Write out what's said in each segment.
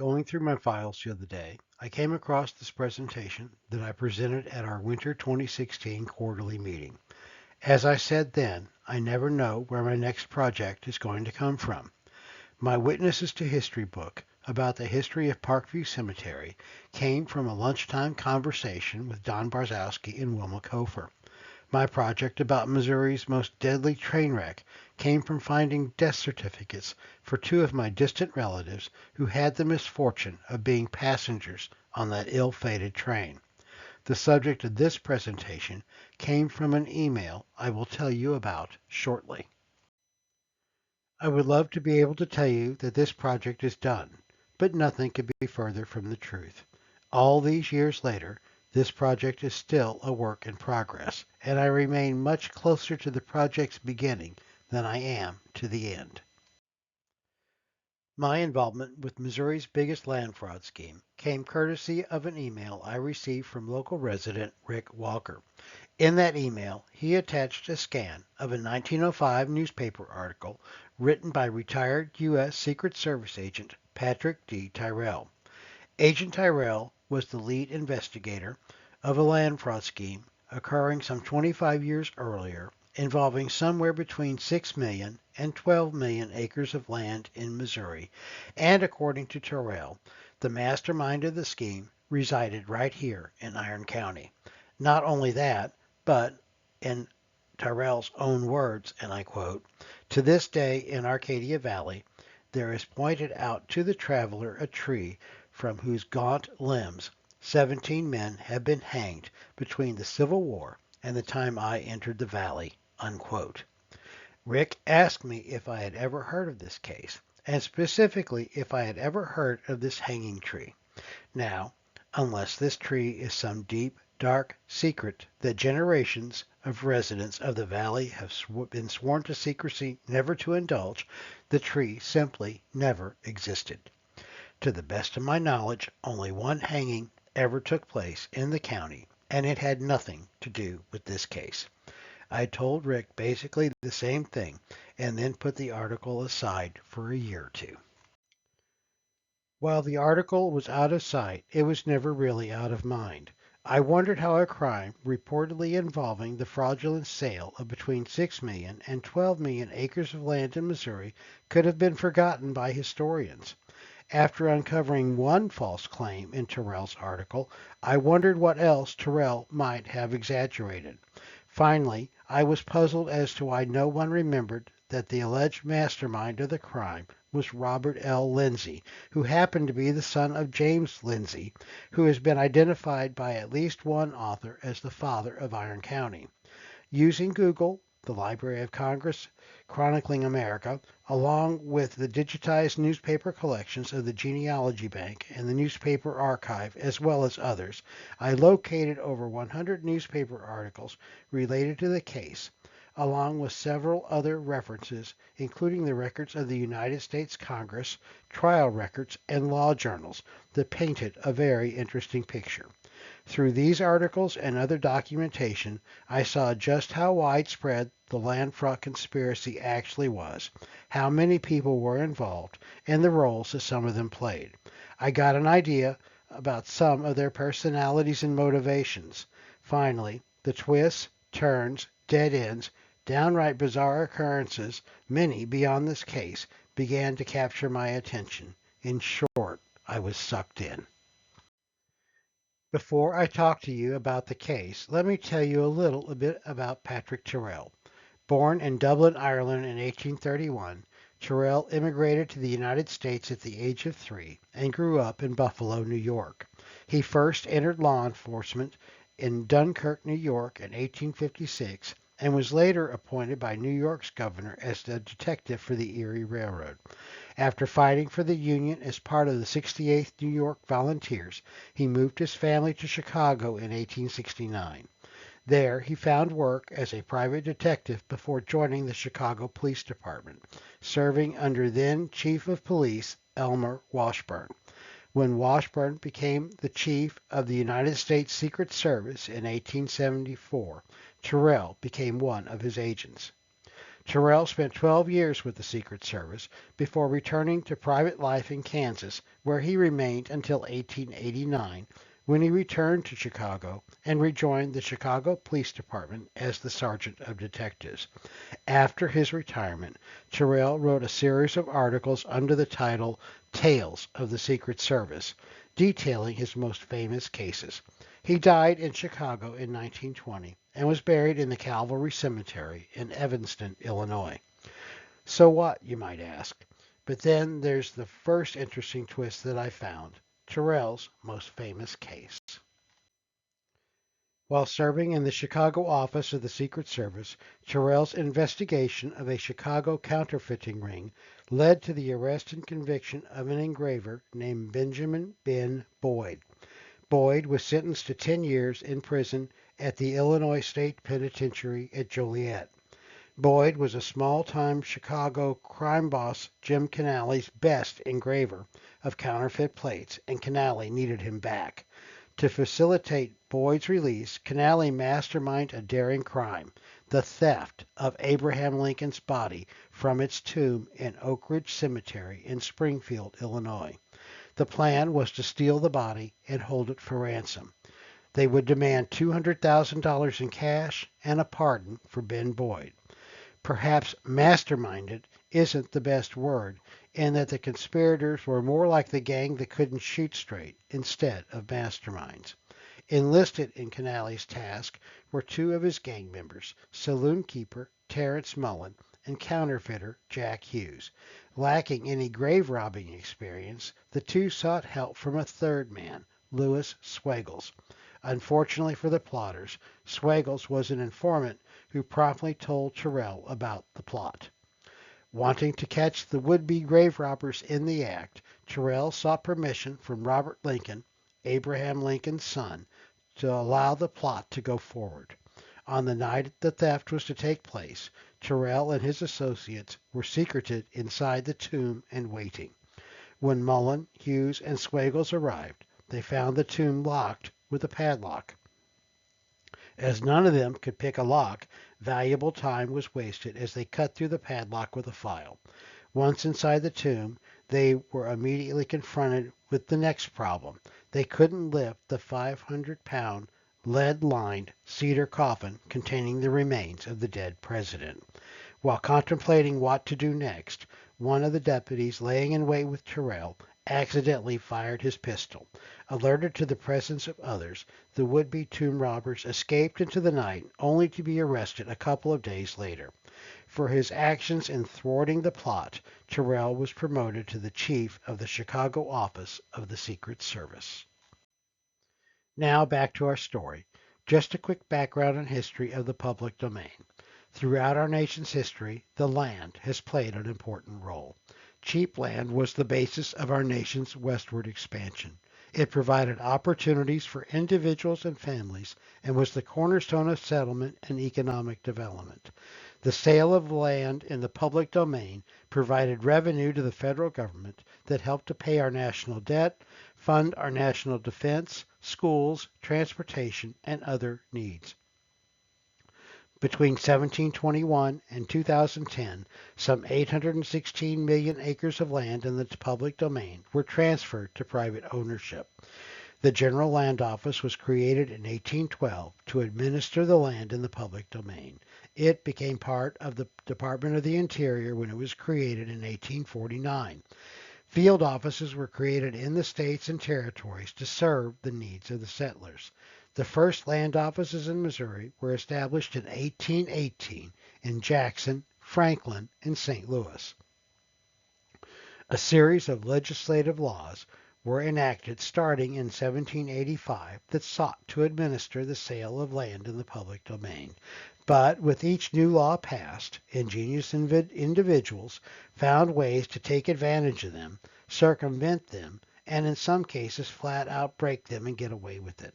Going through my files the other day, I came across this presentation that I presented at our winter 2016 quarterly meeting. As I said then, I never know where my next project is going to come from. My Witnesses to History book about the history of Parkview Cemetery came from a lunchtime conversation with Don Barzowski and Wilma Kofer. My project about Missouri's most deadly train wreck came from finding death certificates for two of my distant relatives who had the misfortune of being passengers on that ill-fated train. The subject of this presentation came from an email I will tell you about shortly. I would love to be able to tell you that this project is done, but nothing could be further from the truth. All these years later, this project is still a work in progress, and I remain much closer to the project's beginning than I am to the end. My involvement with Missouri's biggest land fraud scheme came courtesy of an email I received from local resident Rick Walker. In that email, he attached a scan of a 1905 newspaper article written by retired U.S. Secret Service agent Patrick D. Tyrrell. Agent Tyrrell was the lead investigator of a land fraud scheme occurring some 25 years earlier involving somewhere between 6 million and 12 million acres of land in Missouri, and according to Tyrrell, the mastermind of the scheme resided right here in Iron County. Not only that, but in Tyrrell's own words, and I quote, "To this day in Arcadia Valley, there is pointed out to the traveler a tree from whose gaunt limbs 17 men have been hanged between the Civil War and the time I entered the valley." Unquote. Rick asked me if I had ever heard of this case, and specifically if I had ever heard of this hanging tree. Now, unless this tree is some deep, dark secret that generations of residents of the valley have been sworn to secrecy never to indulge, the tree simply never existed. To the best of my knowledge, only one hanging ever took place in the county, and it had nothing to do with this case. I told Rick basically the same thing, and then put the article aside for a year or two. While the article was out of sight, it was never really out of mind. I wondered how a crime reportedly involving the fraudulent sale of between 6 million and 12 million acres of land in Missouri could have been forgotten by historians. After uncovering one false claim in Tyrrell's article, I wondered what else Tyrrell might have exaggerated. Finally, I was puzzled as to why no one remembered that the alleged mastermind of the crime was Robert L. Lindsay, who happened to be the son of James Lindsay, who has been identified by at least one author as the father of Iron County. Using Google, the Library of Congress, chronicling America, along with the digitized newspaper collections of the Genealogy Bank and the Newspaper Archive, as well as others, I located over 100 newspaper articles related to the case, along with several other references, including the records of the United States Congress, trial records, and law journals that painted a very interesting picture. Through these articles and other documentation, I saw just how widespread the land fraud conspiracy actually was, how many people were involved, and the roles that some of them played. I got an idea about some of their personalities and motivations. Finally, the twists, turns, dead ends, downright bizarre occurrences, many beyond this case, began to capture my attention. In short, I was sucked in. Before I talk to you about the case, let me tell you a little bit about Patrick Tyrrell. Born in Dublin, Ireland in 1831, Tyrrell immigrated to the United States at the age of 3 and grew up in Buffalo, New York. He first entered law enforcement in Dunkirk, New York in 1856 and was later appointed by New York's governor as a detective for the Erie Railroad. After fighting for the Union as part of the 68th New York Volunteers, he moved his family to Chicago in 1869. There, he found work as a private detective before joining the Chicago Police Department, serving under then Chief of Police Elmer Washburn. When Washburn became the chief of the United States Secret Service in 1874, Tyrrell became one of his agents. Terrell spent 12 years with the Secret Service before returning to private life in Kansas, where he remained until 1889, when he returned to Chicago and rejoined the Chicago Police Department as the Sergeant of Detectives. After his retirement, Terrell wrote a series of articles under the title Tales of the Secret Service, detailing his most famous cases. He died in Chicago in 1920 and was buried in the Calvary Cemetery in Evanston, Illinois. So what, you might ask? But then there's the first interesting twist that I found, Terrell's most famous case. While serving in the Chicago office of the Secret Service, Terrell's investigation of a Chicago counterfeiting ring led to the arrest and conviction of an engraver named Benjamin Ben Boyd. Boyd was sentenced to 10 years in prison at the Illinois State Penitentiary at Joliet. Boyd was a small-time Chicago crime boss Jim Canale's best engraver of counterfeit plates, and Canale needed him back. To facilitate Boyd's release, Canale masterminded a daring crime, the theft of Abraham Lincoln's body from its tomb in Oak Ridge Cemetery in Springfield, Illinois. The plan was to steal the body and hold it for ransom. They would demand $200,000 in cash and a pardon for Ben Boyd. Perhaps masterminded isn't the best word, in that the conspirators were more like the gang that couldn't shoot straight instead of masterminds. Enlisted in Canale's task were two of his gang members, saloon keeper Terrence Mullen and counterfeiter Jack Hughes. Lacking any grave robbing experience, the two sought help from a third man, Louis Swagles. Unfortunately for the plotters, Swagles was an informant who promptly told Terrell about the plot. Wanting to catch the would-be grave robbers in the act, Terrell sought permission from Robert Lincoln, Abraham Lincoln's son, to allow the plot to go forward. On the night the theft was to take place, Terrell and his associates were secreted inside the tomb and waiting. When Mullen, Hughes, and Swagles arrived, they found the tomb locked with a padlock. As none of them could pick a lock, valuable time was wasted as they cut through the padlock with a file. Once inside the tomb, they were immediately confronted with the next problem. They couldn't lift the 500-pound, lead-lined cedar coffin containing the remains of the dead president. While contemplating what to do next, one of the deputies laying in wait with Terrell accidentally fired his pistol. Alerted to the presence of others, the would-be tomb robbers escaped into the night, only to be arrested a couple of days later. For his actions in thwarting the plot, Terrell was promoted to the chief of the Chicago office of the Secret Service. Now back to our story. Just a quick background and history of the public domain. Throughout our nation's history, the land has played an important role. Cheap land was the basis of our nation's westward expansion. It provided opportunities for individuals and families and was the cornerstone of settlement and economic development. The sale of land in the public domain provided revenue to the federal government that helped to pay our national debt, fund our national defense, schools, transportation, and other needs. Between 1721 and 2010, some 816 million acres of land in the public domain were transferred to private ownership. The General Land Office was created in 1812 to administer the land in the public domain. It became part of the Department of the Interior when it was created in 1849. Field offices were created in the states and territories to serve the needs of the settlers. The first land offices in Missouri were established in 1818 in Jackson, Franklin, and St. Louis. A series of legislative laws were enacted starting in 1785 that sought to administer the sale of land in the public domain. But with each new law passed, ingenious individuals found ways to take advantage of them, circumvent them, and in some cases flat out break them and get away with it.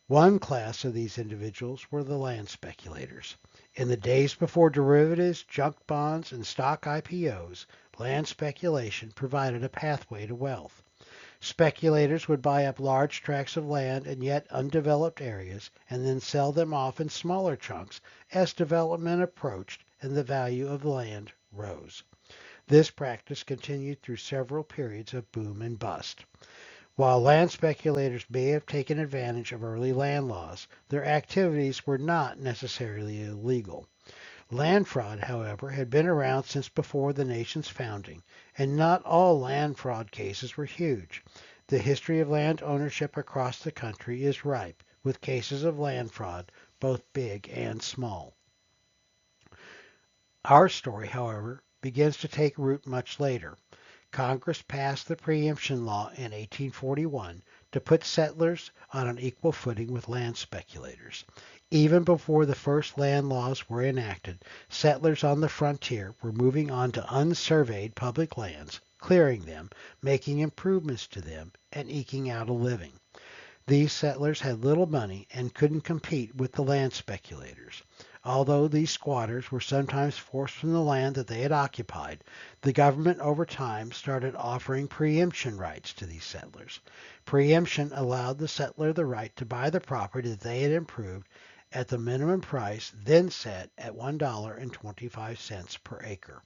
One class of these individuals were the land speculators. In the days before derivatives, junk bonds, and stock IPOs, land speculation provided a pathway to wealth. Speculators would buy up large tracts of land in yet undeveloped areas and then sell them off in smaller chunks as development approached and the value of the land rose. This practice continued through several periods of boom and bust. While land speculators may have taken advantage of early land laws, their activities were not necessarily illegal. Land fraud, however, had been around since before the nation's founding, and not all land fraud cases were huge. The history of land ownership across the country is ripe with cases of land fraud, both big and small. Our story, however, begins to take root much later. Congress passed the preemption law in 1841 to put settlers on an equal footing with land speculators. Even before the first land laws were enacted, settlers on the frontier were moving onto unsurveyed public lands, clearing them, making improvements to them, and eking out a living. These settlers had little money and couldn't compete with the land speculators. Although these squatters were sometimes forced from the land that they had occupied, the government over time started offering preemption rights to these settlers. Preemption allowed the settler the right to buy the property that they had improved at the minimum price then set at $1.25 per acre.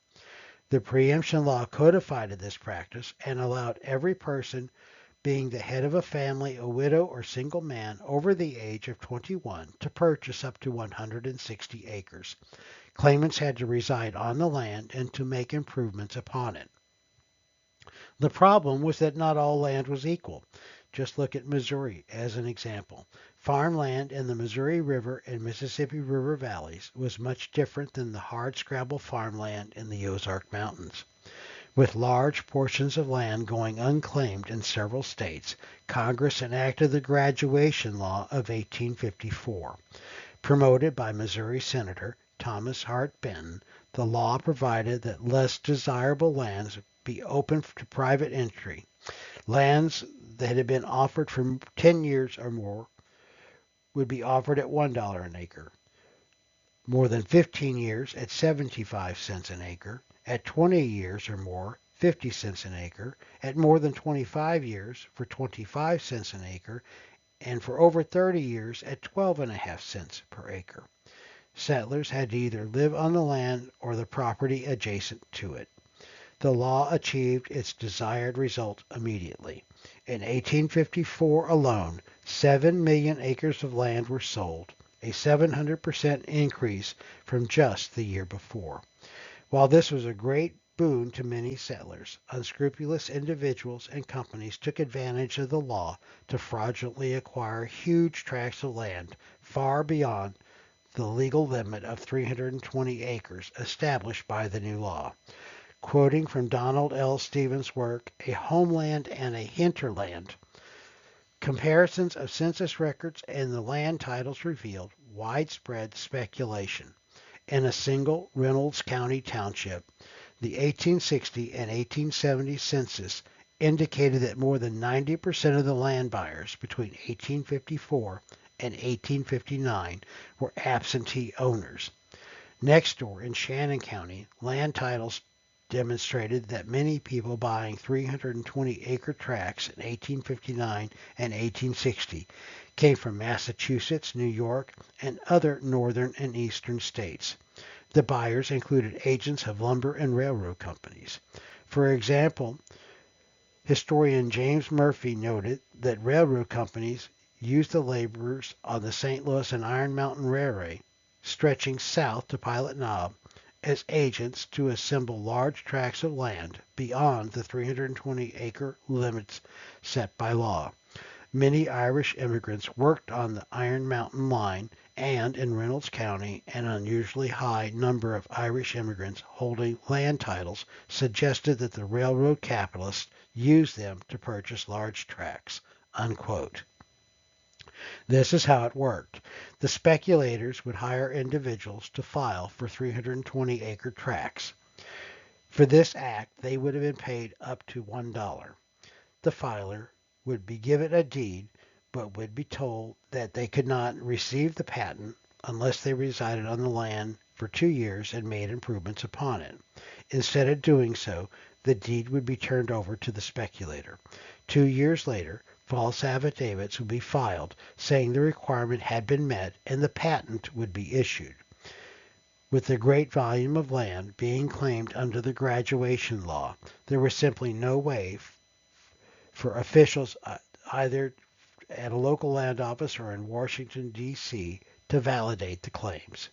The preemption law codified this practice and allowed every person being the head of a family, a widow or single man over the age of 21 to purchase up to 160 acres. Claimants had to reside on the land and to make improvements upon it. The problem was that not all land was equal. Just look at Missouri as an example. Farmland in the Missouri River and Mississippi River valleys was much different than the hardscrabble farmland in the Ozark Mountains. With large portions of land going unclaimed in several states, Congress enacted the Graduation Law of 1854. Promoted by Missouri Senator Thomas Hart Benton, the law provided that less desirable lands be open to private entry. Lands that had been offered for 10 years or more would be offered at $1 an acre. More than 15 years at 75 cents an acre. At 20 years or more, 50 cents an acre, at more than 25 years for 25 cents an acre, and for over 30 years at 12.5 cents per acre. Settlers had to either live on the land or the property adjacent to it. The law achieved its desired result immediately. In 1854 alone, 7 million acres of land were sold, a 700% increase from just the year before. While this was a great boon to many settlers, unscrupulous individuals and companies took advantage of the law to fraudulently acquire huge tracts of land far beyond the legal limit of 320 acres established by the new law. Quoting from Donald L. Stevens' work, A Homeland and a Hinterland, comparisons of census records and the land titles revealed widespread speculation. In a single Reynolds County township, the 1860 and 1870 census indicated that more than 90% of the land buyers between 1854 and 1859 were absentee owners. Next door in Shannon County, land titles demonstrated that many people buying 320-acre tracts in 1859 and 1860 came from Massachusetts, New York, and other northern and eastern states. The buyers included agents of lumber and railroad companies. For example, historian James Murphy noted that railroad companies used the laborers on the St. Louis and Iron Mountain Railway, stretching south to Pilot Knob, as agents to assemble large tracts of land beyond the 320-acre limits set by law. Many Irish immigrants worked on the Iron Mountain line, and in Reynolds County, an unusually high number of Irish immigrants holding land titles suggested that the railroad capitalists used them to purchase large tracts. Unquote. This is how it worked. The speculators would hire individuals to file for 320-acre tracts. For this act, they would have been paid up to $1. The filer would be given a deed, but would be told that they could not receive the patent unless they resided on the land for 2 years and made improvements upon it. Instead of doing so, the deed would be turned over to the speculator. 2 years later, false affidavits would be filed saying the requirement had been met and the patent would be issued. With the great volume of land being claimed under the graduation law, there was simply no way for officials either at a local land office or in Washington, D.C., to validate the claims.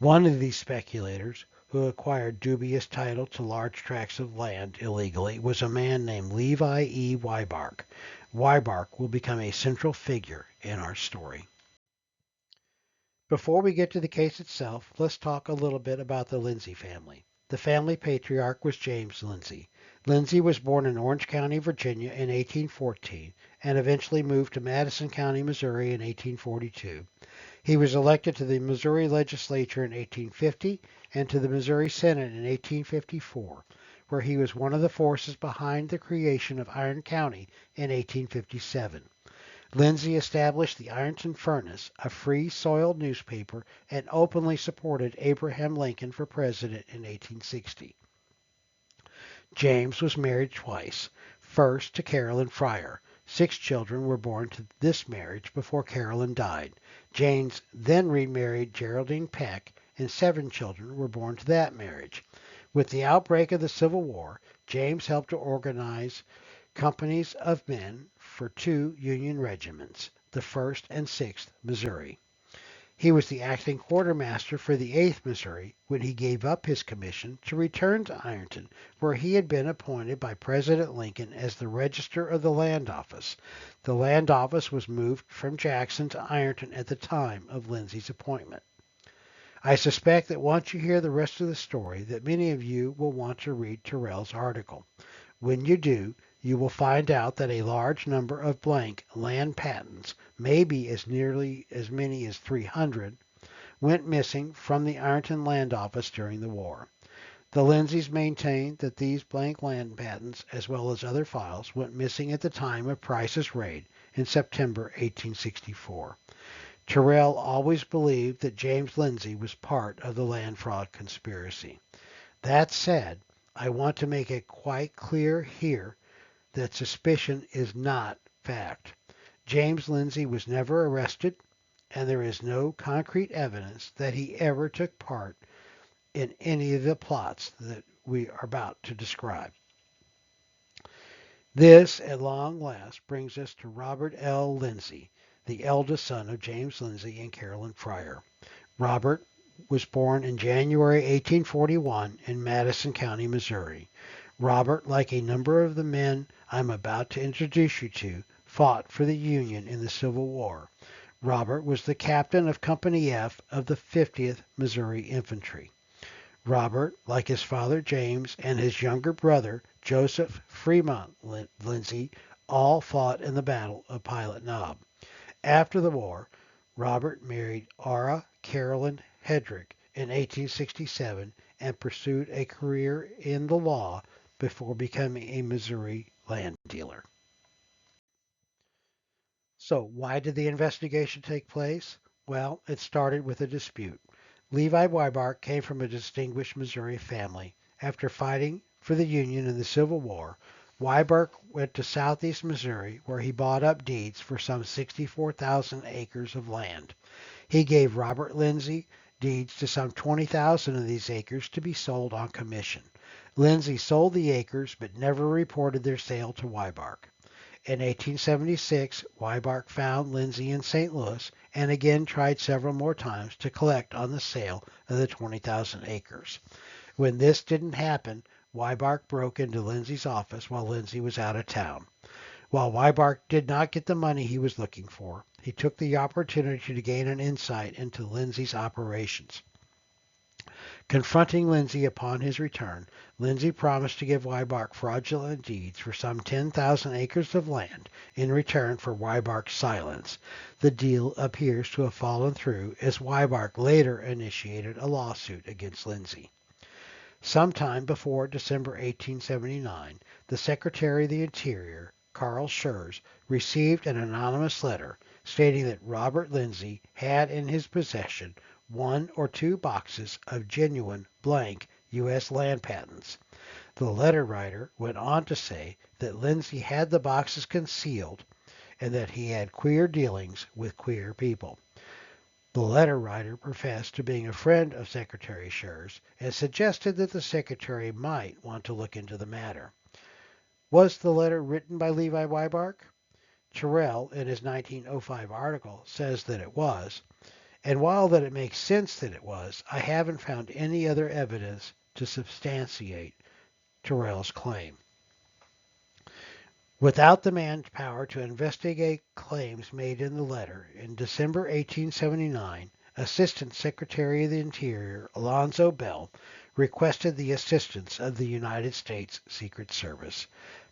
One of these speculators, who acquired dubious title to large tracts of land illegally, was a man named Levi E. Wybark. Wybark will become a central figure in our story. Before we get to the case itself, let's talk a little bit about the Lindsay family. The family patriarch was James Lindsay. Lindsay was born in Orange County, Virginia in 1814 and eventually moved to Madison County, Missouri in 1842. He was elected to the Missouri legislature in 1850 and to the Missouri Senate in 1854, where he was one of the forces behind the creation of Iron County in 1857. Lindsay established the Ironton Furnace, a free soil newspaper, and openly supported Abraham Lincoln for president in 1860. James was married twice, first to Carolyn Fryer. 6 children were born to this marriage before Carolyn died. James then remarried Geraldine Peck, and 7 children were born to that marriage. With the outbreak of the Civil War, James helped to organize companies of men for 2 Union regiments, the 1st and 6th Missouri. He was the acting quartermaster for the 8th Missouri when he gave up his commission to return to Ironton, where he had been appointed by President Lincoln as the Register of the Land Office. The Land Office was moved from Jackson to Ironton at the time of Lindsay's appointment. I suspect that once you hear the rest of the story that many of you will want to read Terrell's article. When you do, you will find out that a large number of blank land patents, maybe as nearly as many as 300, went missing from the Ironton Land Office during the war. The Lindsays maintained that these blank land patents, as well as other files, went missing at the time of Price's raid in September 1864. Terrell always believed that James Lindsay was part of the land fraud conspiracy. That said, I want to make it quite clear here that suspicion is not fact. James Lindsay was never arrested, and there is no concrete evidence that he ever took part in any of the plots that we are about to describe. This, at long last, brings us to Robert L. Lindsay, the eldest son of James Lindsay and Carolyn Fryer. Robert was born in January 1841 in Madison County, Missouri. Robert, like a number of the men I'm about to introduce you to, fought for the Union in the Civil War. Robert was the captain of Company F of the 50th Missouri Infantry. Robert, like his father James and his younger brother Joseph Fremont Lindsay, all fought in the Battle of Pilot Knob. After the war, Robert married Ara Carolyn Hedrick in 1867 and pursued a career in the law before becoming a Missouri land dealer. So why did the investigation take place? Well, it started with a dispute. Levi Wybark came from a distinguished Missouri family. After fighting for the Union in the Civil War, Wybark went to southeast Missouri where he bought up deeds for some 64,000 acres of land. He gave Robert Lindsay deeds to some 20,000 of these acres to be sold on commission. Lindsay sold the acres but never reported their sale to Wybark. In 1876, Wybark found Lindsay in St. Louis and again tried several more times to collect on the sale of the 20,000 acres. When this didn't happen, Wybark broke into Lindsay's office while Lindsay was out of town. While Wybark did not get the money he was looking for, he took the opportunity to gain an insight into Lindsay's operations. Confronting Lindsay upon his return, Lindsay promised to give Wybark fraudulent deeds for some 10,000 acres of land in return for Wybark's silence. The deal appears to have fallen through as Wybark later initiated a lawsuit against Lindsay. Sometime before December 1879, the Secretary of the Interior, Carl Schurz, received an anonymous letter stating that Robert Lindsay had in his possession 1 or 2 boxes of genuine blank U.S. land patents. The letter writer went on to say that Lindsay had the boxes concealed and that he had queer dealings with queer people. The letter writer professed to being a friend of Secretary Schurz and suggested that the secretary might want to look into the matter. Was the letter written by Levi Weibark? Terrell, in his 1905 article, says that it was, and while that it makes sense that it was, I haven't found any other evidence to substantiate Terrell's claim. Without the manpower to investigate claims made in the letter, in December 1879, Assistant Secretary of the Interior Alonzo Bell requested the assistance of the United States Secret Service.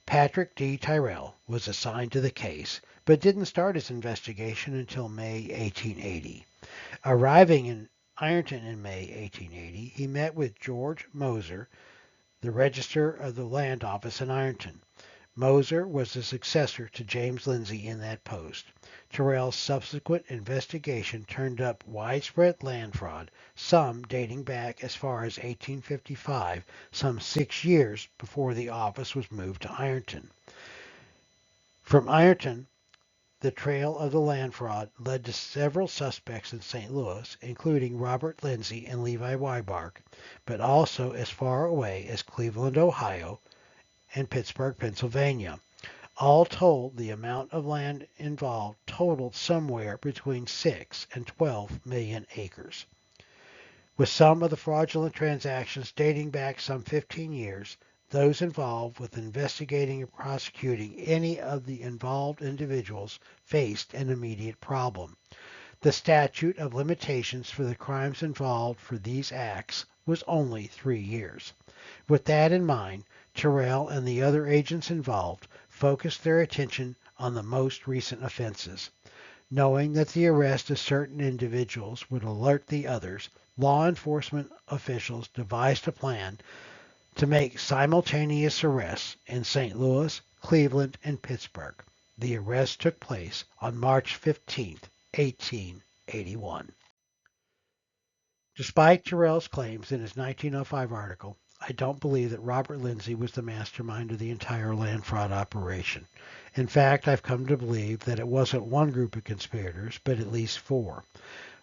Patrick D. Tyrrell was assigned to the case, but didn't start his investigation until May 1880. Arriving in Ironton in May 1880, he met with George Moser, the Register of the Land Office in Ironton. Moser was the successor to James Lindsay in that post. Terrell's subsequent investigation turned up widespread land fraud, some dating back as far as 1855, some 6 years before the office was moved to Ironton. From Ironton, the trail of the land fraud led to several suspects in St. Louis, including Robert Lindsay and Levi Weibark, but also as far away as Cleveland, Ohio, and Pittsburgh, Pennsylvania. All told, the amount of land involved totaled somewhere between 6 and 12 million acres. With some of the fraudulent transactions dating back some 15 years, those involved with investigating and prosecuting any of the involved individuals faced an immediate problem. The statute of limitations for the crimes involved for these acts was only 3 years. With that in mind, Terrell and the other agents involved focused their attention on the most recent offenses. Knowing that the arrest of certain individuals would alert the others, law enforcement officials devised a plan to make simultaneous arrests in St. Louis, Cleveland, and Pittsburgh. The arrest took place on March 15, 1881. Despite Terrell's claims in his 1905 article, I don't believe that Robert Lindsay was the mastermind of the entire land fraud operation. In fact, I've come to believe that it wasn't one group of conspirators, but at least 4.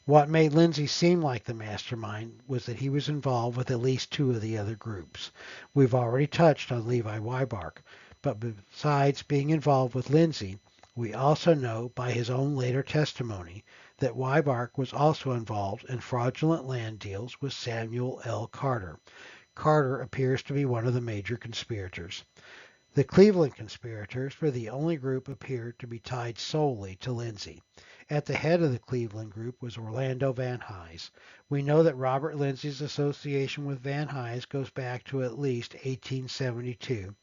What made Lindsay seem like the mastermind was that he was involved with at least 2 of the other groups. We've already touched on Levi Weibark, but besides being involved with Lindsay, we also know by his own later testimony that Weibark was also involved in fraudulent land deals with Samuel L. Carter. Carter appears to be one of the major conspirators. The Cleveland conspirators were the only group appeared to be tied solely to Lindsay. At the head of the Cleveland group was Orlando Van Hise. We know that Robert Lindsay's association with Van Hise goes back to at least 1872,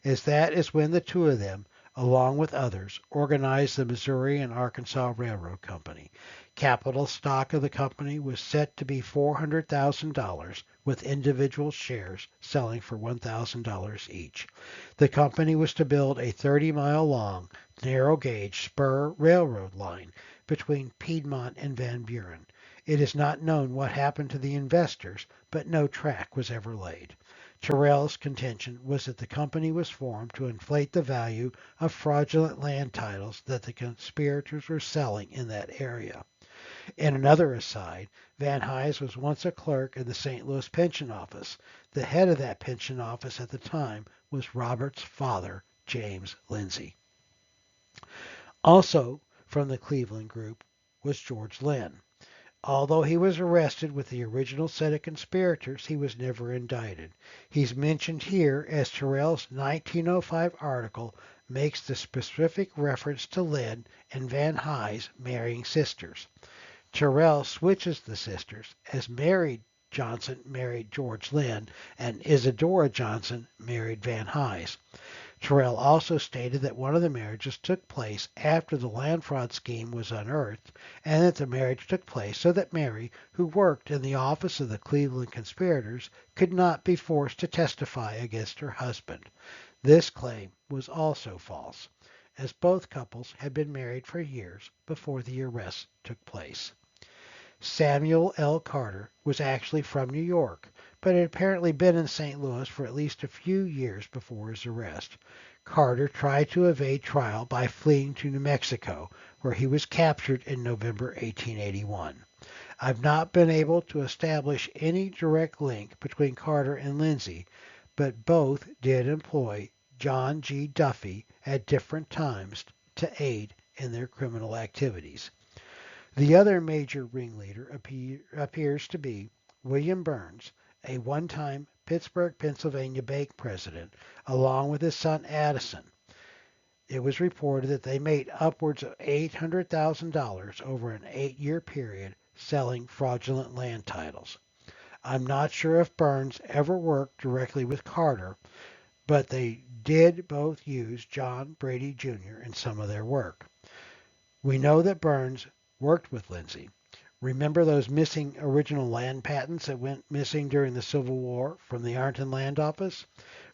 as that is when the 2 of them, along with others, organized the Missouri and Arkansas Railroad Company. Capital stock of the company was set to be $400,000, with individual shares selling for $1,000 each. The company was to build a 30-mile-long, narrow-gauge spur railroad line between Piedmont and Van Buren. It is not known what happened to the investors, but no track was ever laid. Terrell's contention was that the company was formed to inflate the value of fraudulent land titles that the conspirators were selling in that area. In another aside, Van Hise was once a clerk in the St. Louis Pension Office. The head of that pension office at the time was Robert's father, James Lindsay. Also from the Cleveland group was George Lynn. Although he was arrested with the original set of conspirators, he was never indicted. He's mentioned here as Terrell's 1905 article makes the specific reference to Lynn and Van Hise marrying sisters. Terrell switches the sisters, as Mary Johnson married George Lynn and Isadora Johnson married Van Hise. Terrell also stated that one of the marriages took place after the land fraud scheme was unearthed, and that the marriage took place so that Mary, who worked in the office of the Cleveland conspirators, could not be forced to testify against her husband. This claim was also false, as both couples had been married for years before the arrest took place. Samuel L. Carter was actually from New York, but had apparently been in St. Louis for at least a few years before his arrest. Carter tried to evade trial by fleeing to New Mexico, where he was captured in November 1881. I've not been able to establish any direct link between Carter and Lindsay, but both did employ John G. Duffy at different times to aid in their criminal activities. The other major ringleader appears to be William Burns, a one-time Pittsburgh, Pennsylvania bank president, along with his son Addison. It was reported that they made upwards of $800,000 over an 8-year period selling fraudulent land titles. I'm not sure if Burns ever worked directly with Carter, but they did both use John Brady Jr. in some of their work. We know that Burns worked with Lindsay. Remember those missing original land patents that went missing during the Civil War from the Ironton Land Office?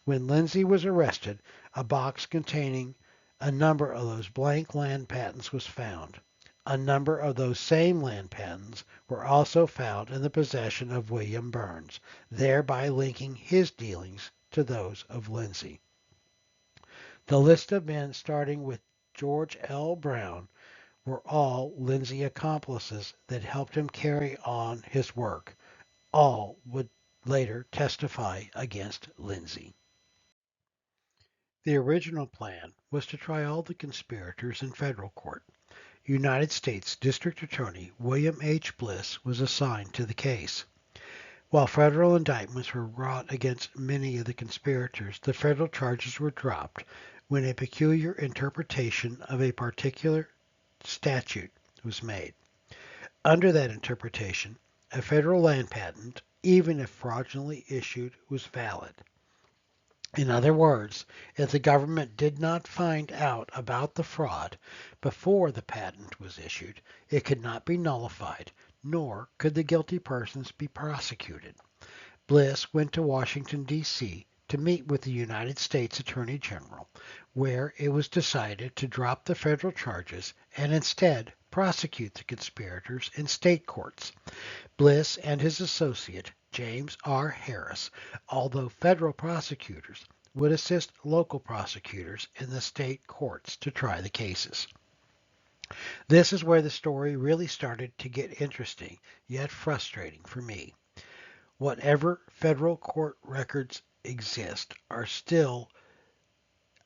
When Lindsay was arrested, a box containing a number of those blank land patents was found. A number of those same land patents were also found in the possession of William Burns, thereby linking his dealings to those of Lindsay. The list of men starting with George L. Brown were all Lindsay accomplices that helped him carry on his work. All would later testify against Lindsay. The original plan was to try all the conspirators in federal court. United States District Attorney William H. Bliss was assigned to the case. While federal indictments were brought against many of the conspirators, the federal charges were dropped when a peculiar interpretation of a particular statute was made. Under that interpretation, a federal land patent, even if fraudulently issued, was valid. In other words, if the government did not find out about the fraud before the patent was issued, it could not be nullified, nor could the guilty persons be prosecuted. Bliss went to Washington, D.C. to meet with the United States Attorney General, where it was decided to drop the federal charges and instead prosecute the conspirators in state courts. Bliss and his associate, James R. Harris, although federal prosecutors, would assist local prosecutors in the state courts to try the cases. This is where the story really started to get interesting, yet frustrating for me. Whatever federal court records exist are still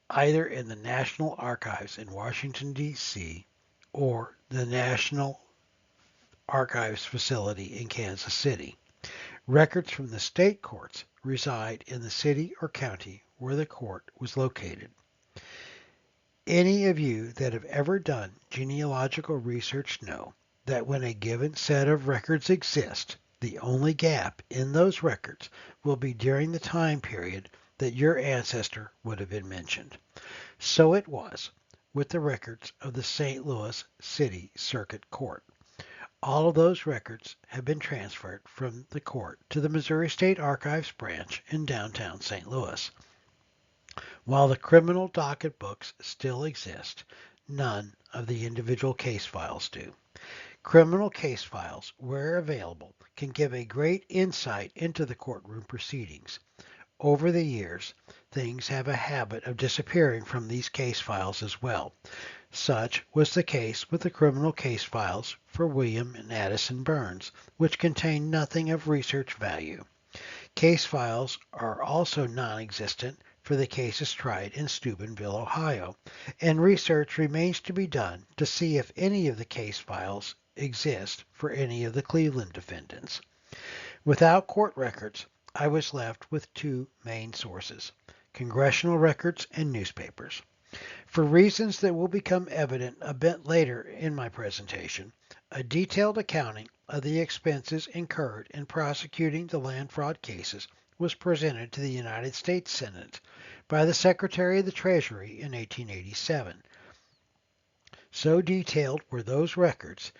either in the National Archives in Washington, D.C., or the National Archives facility in Kansas City. Records from the state courts reside in the city or county where the court was located. Any of you that have ever done genealogical research know that when a given set of records exist, the only gap in those records will be during the time period that your ancestor would have been mentioned. So it was with the records of the St. Louis City Circuit Court. All of those records have been transferred from the court to the Missouri State Archives branch in downtown St. Louis. While the criminal docket books still exist, none of the individual case files do. Criminal case files, where available, can give a great insight into the courtroom proceedings. Over the years, things have a habit of disappearing from these case files as well. Such was the case with the criminal case files for William and Addison Burns, which contain nothing of research value. Case files are also non-existent for the cases tried in Steubenville, Ohio, and research remains to be done to see if any of the case files exist for any of the Cleveland defendants. Without court records, I was left with two main sources: congressional records and newspapers. For reasons that will become evident a bit later in my presentation, a detailed accounting of the expenses incurred in prosecuting the land fraud cases was presented to the United States Senate by the Secretary of the Treasury in 1887. So detailed were those records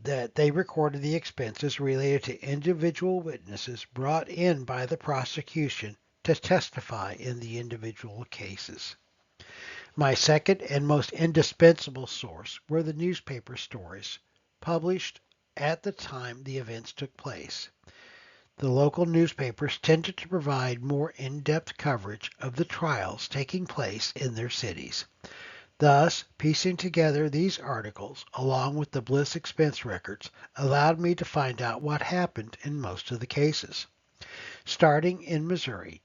that they recorded the expenses related to individual witnesses brought in by the prosecution to testify in the individual cases. My second and most indispensable source were the newspaper stories published at the time the events took place. The local newspapers tended to provide more in-depth coverage of the trials taking place in their cities. Thus, piecing together these articles, along with the Bliss expense records, allowed me to find out what happened in most of the cases. Starting in Missouri,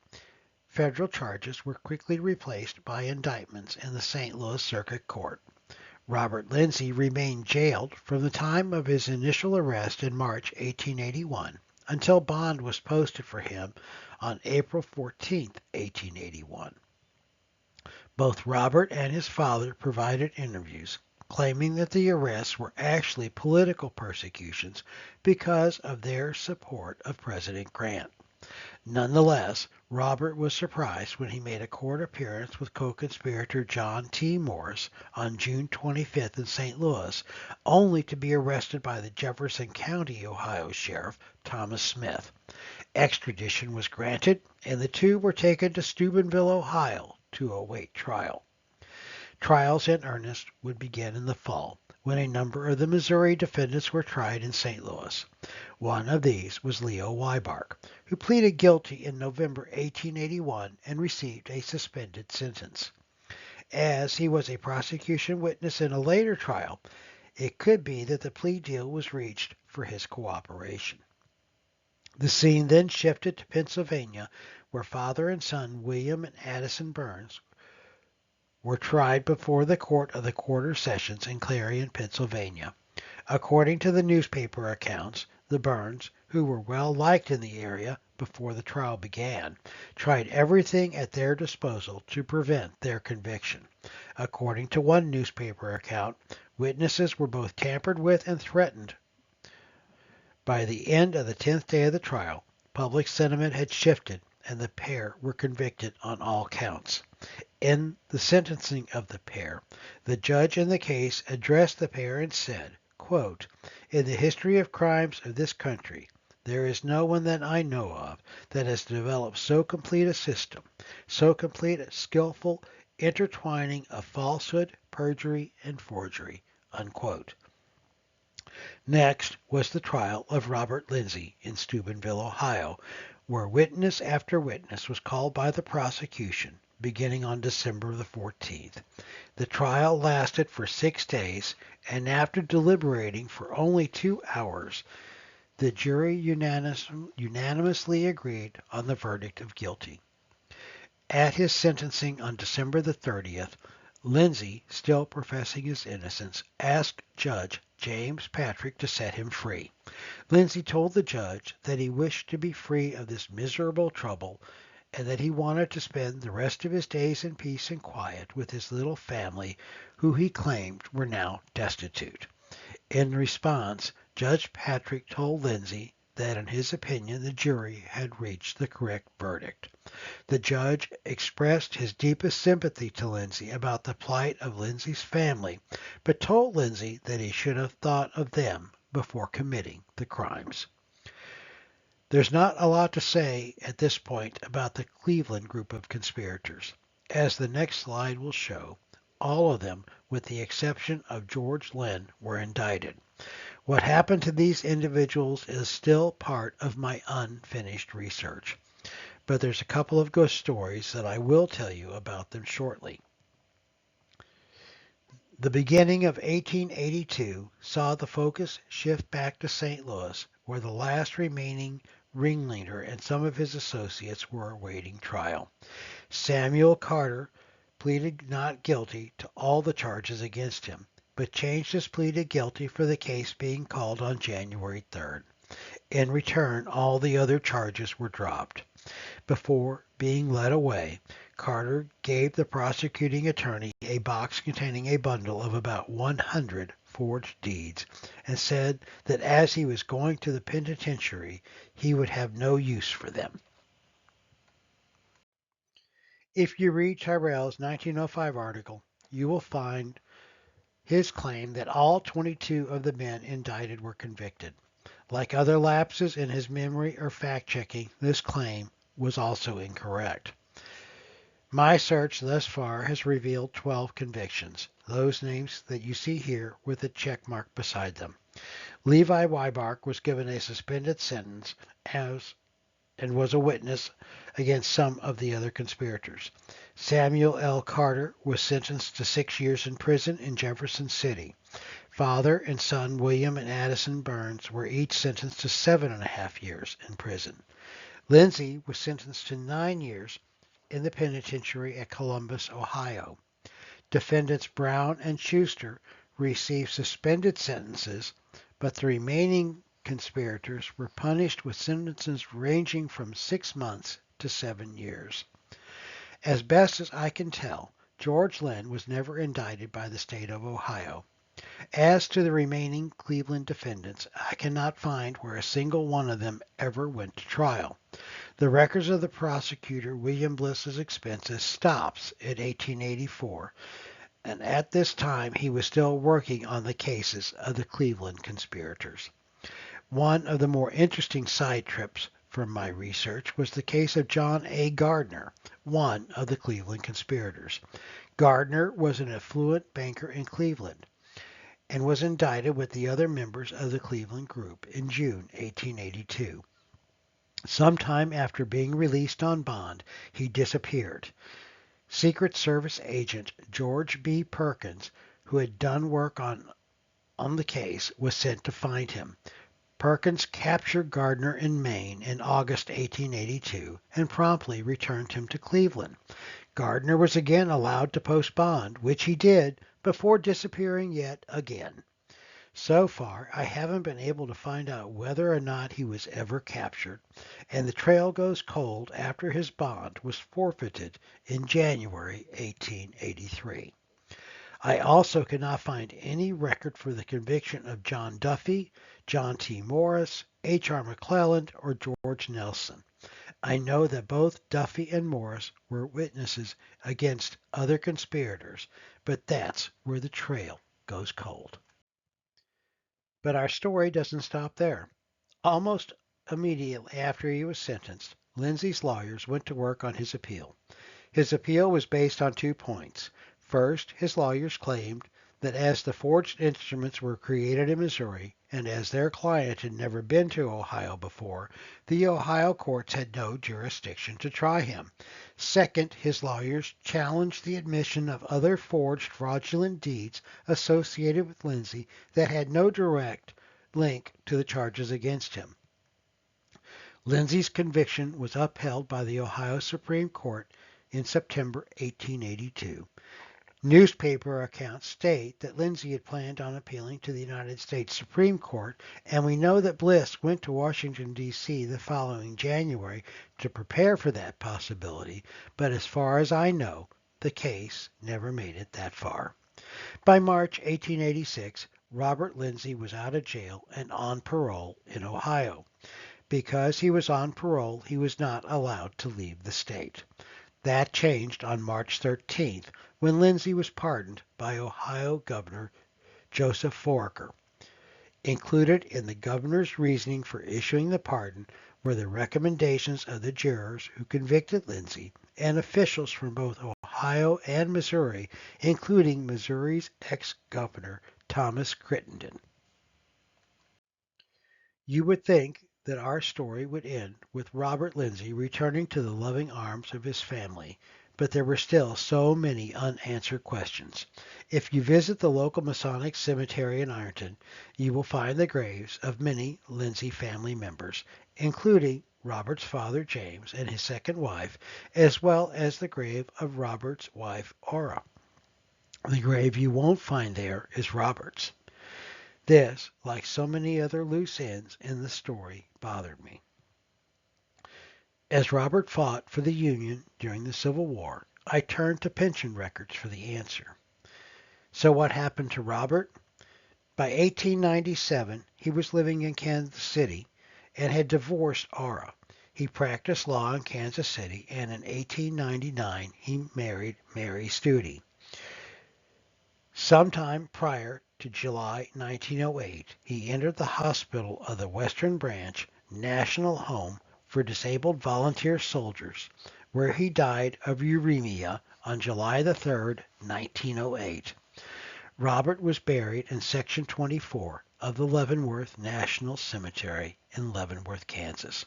federal charges were quickly replaced by indictments in the St. Louis Circuit Court. Robert Lindsay remained jailed from the time of his initial arrest in March 1881 until bond was posted for him on April 14, 1881. Both Robert and his father provided interviews claiming that the arrests were actually political persecutions because of their support of President Grant. Nonetheless, Robert was surprised when he made a court appearance with co-conspirator John T. Morris on June 25th in St. Louis, only to be arrested by the Jefferson County, Ohio Sheriff Thomas Smith. Extradition was granted, and the two were taken to Steubenville, Ohio, to await trial. Trials in earnest would begin in the fall, when a number of the Missouri defendants were tried in St. Louis. One of these was Leo Weibark, who pleaded guilty in November 1881 and received a suspended sentence. As he was a prosecution witness in a later trial, it could be that the plea deal was reached for his cooperation. The scene then shifted to Pennsylvania, where father and son William and Addison Burns were tried before the Court of the Quarter Sessions in Clarion, Pennsylvania. According to the newspaper accounts, the Burns, who were well liked in the area before the trial began, tried everything at their disposal to prevent their conviction. According to one newspaper account, witnesses were both tampered with and threatened. By the end of the 10th day of the trial, public sentiment had shifted and the pair were convicted on all counts. In the sentencing of the pair, the judge in the case addressed the pair and said, quote, "In the history of crimes of this country, there is no one that I know of that has developed so complete a system, so complete a skillful intertwining of falsehood, perjury, and forgery." Unquote. Next was the trial of Robert Lindsay in Steubenville, Ohio, where witness after witness was called by the prosecution beginning on December the 14th. The trial lasted for 6 days, and after deliberating for only 2 hours, the jury unanimously agreed on the verdict of guilty. At his sentencing on December the 30th, Lindsay, still professing his innocence, asked Judge James Patrick to set him free. Lindsay told the judge that he wished to be free of this miserable trouble and that he wanted to spend the rest of his days in peace and quiet with his little family, who he claimed were now destitute. In response, Judge Patrick told Lindsay that in his opinion the jury had reached the correct verdict. The judge expressed his deepest sympathy to Lindsay about the plight of Lindsay's family, but told Lindsay that he should have thought of them before committing the crimes. There's not a lot to say at this point about the Cleveland group of conspirators. As the next slide will show, all of them, with the exception of George Lynn, were indicted. What happened to these individuals is still part of my unfinished research, but there's a couple of ghost stories that I will tell you about them shortly. The beginning of 1882 saw the focus shift back to St. Louis, where the last remaining ringleader and some of his associates were awaiting trial. Samuel Carter pleaded not guilty to all the charges against him, but changed his plea to guilty for the case being called on January 3rd. In return, all the other charges were dropped. Before being led away, Carter gave the prosecuting attorney a box containing a bundle of about 100 forged deeds and said that as he was going to the penitentiary, he would have no use for them. If you read Tyrrell's 1905 article, you will find his claim that all 22 of the men indicted were convicted. Like other lapses in his memory or fact-checking, this claim was also incorrect. My search thus far has revealed 12 convictions, those names that you see here with a check mark beside them. Levi Weibark was given a suspended sentence as and was a witness against some of the other conspirators. Samuel L. Carter was sentenced to 6 years in prison in Jefferson City. Father and son William and Addison Burns were each sentenced to 7.5 years in prison. Lindsay was sentenced to 9 years in the penitentiary at Columbus, Ohio. Defendants Brown and Schuster received suspended sentences, but the remaining conspirators were punished with sentences ranging from 6 months to 7 years. As best as I can tell, George Lynn was never indicted by the state of Ohio. As to the remaining Cleveland defendants, I cannot find where a single one of them ever went to trial. The records of the prosecutor William Bliss's expenses stops at 1884, and at this time he was still working on the cases of the Cleveland conspirators. One of the more interesting side trips from my research was the case of John A. Gardner, one of the Cleveland conspirators. Gardner was an affluent banker in Cleveland and was indicted with the other members of the Cleveland group in June 1882. Sometime after being released on bond, he disappeared. Secret Service agent George B. Perkins, who had done work on the case, was sent to find him. Perkins captured Gardner in Maine in August 1882 and promptly returned him to Cleveland. Gardner was again allowed to post bond, which he did, before disappearing yet again. So far, I haven't been able to find out whether or not he was ever captured, and the trail goes cold after his bond was forfeited in January 1883. I also cannot find any record for the conviction of John Duffy, John T. Morris, H.R. McClelland, or George Nelson. I know that both Duffy and Morris were witnesses against other conspirators, but that's where the trail goes cold. But our story doesn't stop there. Almost immediately after he was sentenced, Lindsay's lawyers went to work on his appeal. His appeal was based on 2 points. First, his lawyers claimed that as the forged instruments were created in Missouri, and as their client had never been to Ohio before, the Ohio courts had no jurisdiction to try him. Second, his lawyers challenged the admission of other forged fraudulent deeds associated with Lindsay that had no direct link to the charges against him. Lindsay's conviction was upheld by the Ohio Supreme Court in September 1882. Newspaper accounts state that Lindsay had planned on appealing to the United States Supreme Court, and we know that Bliss went to Washington, D.C. the following January to prepare for that possibility, but as far as I know, the case never made it that far. By March 1886, Robert Lindsay was out of jail and on parole in Ohio. Because he was on parole, he was not allowed to leave the state. That changed on March 13th, when Lindsay was pardoned by Ohio Governor Joseph Foraker. Included in the governor's reasoning for issuing the pardon were the recommendations of the jurors who convicted Lindsay and officials from both Ohio and Missouri, including Missouri's ex-governor Thomas Crittenden. You would think that our story would end with Robert Lindsay returning to the loving arms of his family, but there were still so many unanswered questions. If you visit the local Masonic cemetery in Ironton, you will find the graves of many Lindsay family members, including Robert's father James and his second wife, as well as the grave of Robert's wife Aura. The grave you won't find there is Robert's. This, like so many other loose ends in the story, bothered me. As Robert fought for the Union during the Civil War, I turned to pension records for the answer. So what happened to Robert? By 1897, he was living in Kansas City and had divorced Aura. He practiced law in Kansas City, and in 1899, he married Mary Studi. Sometime prior to July 1908, he entered the hospital of the Western Branch National Home for Disabled Volunteer Soldiers, where he died of uremia on July the 3rd, 1908. Robert was buried in Section 24 of the Leavenworth National Cemetery in Leavenworth, Kansas.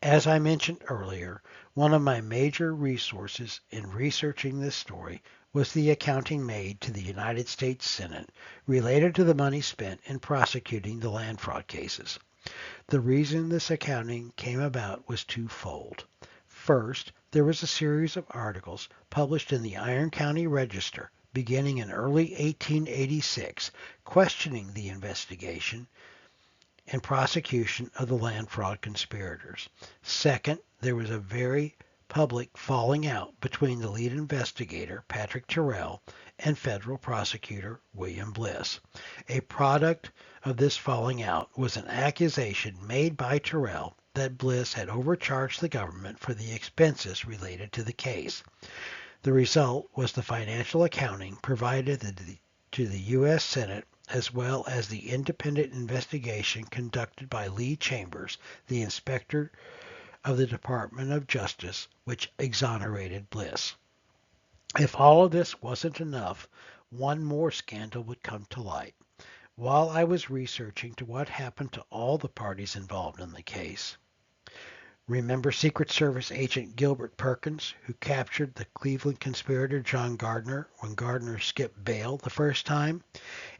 As I mentioned earlier, one of my major resources in researching this story was the accounting made to the United States Senate related to the money spent in prosecuting the land fraud cases. The reason this accounting came about was twofold. First, there was a series of articles published in the Iron County Register beginning in early 1886 questioning the investigation and prosecution of the land fraud conspirators. Second, there was a very public falling out between the lead investigator, Patrick Terrell, and federal prosecutor William Bliss. A product of this falling out was an accusation made by Terrell that Bliss had overcharged the government for the expenses related to the case. The result was the financial accounting provided to the U.S. Senate as well as the independent investigation conducted by Lee Chambers, the inspector of the Department of Justice, which exonerated Bliss. If all of this wasn't enough, one more scandal would come to light. While I was researching to what happened to all the parties involved in the case, remember Secret Service agent Gilbert Perkins, who captured the Cleveland conspirator John Gardner when Gardner skipped bail the first time?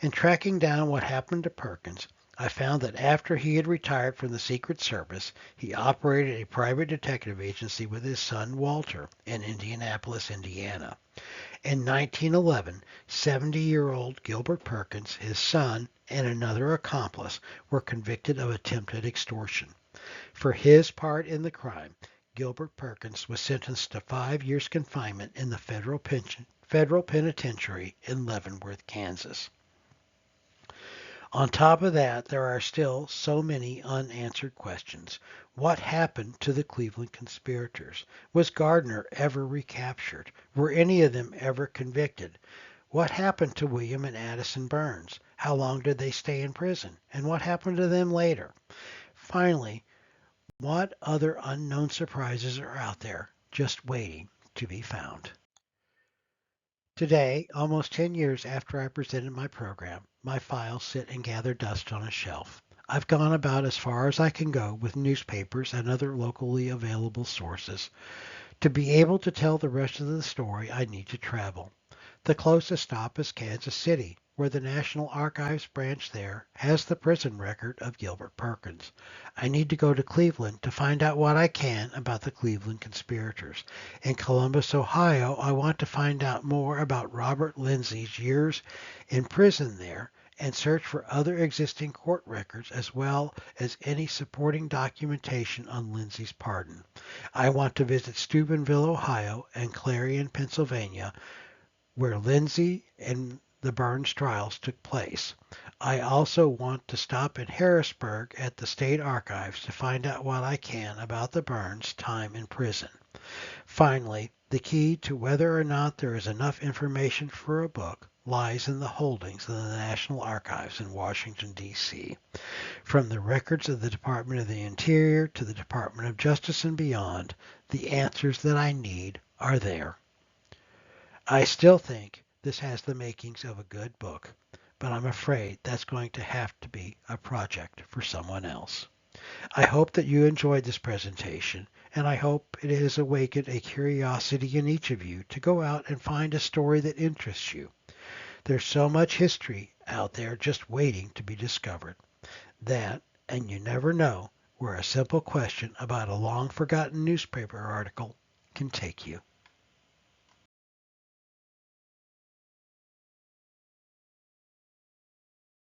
In tracking down what happened to Perkins, I found that after he had retired from the Secret Service, he operated a private detective agency with his son Walter in Indianapolis, Indiana. In 1911, 70-year-old Gilbert Perkins, his son, and another accomplice were convicted of attempted extortion. For his part in the crime, Gilbert Perkins was sentenced to 5 years confinement in the federal penitentiary in Leavenworth, Kansas. On top of that, there are still so many unanswered questions. What happened to the Cleveland conspirators? Was Gardner ever recaptured? Were any of them ever convicted? What happened to William and Addison Burns? How long did they stay in prison? And what happened to them later? Finally, what other unknown surprises are out there just waiting to be found? Today, almost 10 years after I presented my program, my files sit and gather dust on a shelf. I've gone about as far as I can go with newspapers and other locally available sources. To be able to tell the rest of the story, I need to travel. The closest stop is Kansas City, where the National Archives branch there has the prison record of Gilbert Perkins. I need to go to Cleveland to find out what I can about the Cleveland conspirators. In Columbus, Ohio, I want to find out more about Robert Lindsay's years in prison there and search for other existing court records as well as any supporting documentation on Lindsay's pardon. I want to visit Steubenville, Ohio, and Clarion, Pennsylvania, where Lindsay and the Burns trials took place. I also want to stop in Harrisburg at the State Archives to find out what I can about the Burns' time in prison. Finally, the key to whether or not there is enough information for a book lies in the holdings of the National Archives in Washington, D.C. From the records of the Department of the Interior to the Department of Justice and beyond, the answers that I need are there. I still think this has the makings of a good book, but I'm afraid that's going to have to be a project for someone else. I hope that you enjoyed this presentation, and I hope it has awakened a curiosity in each of you to go out and find a story that interests you. There's so much history out there just waiting to be discovered. That, and you never know where a simple question about a long-forgotten newspaper article can take you.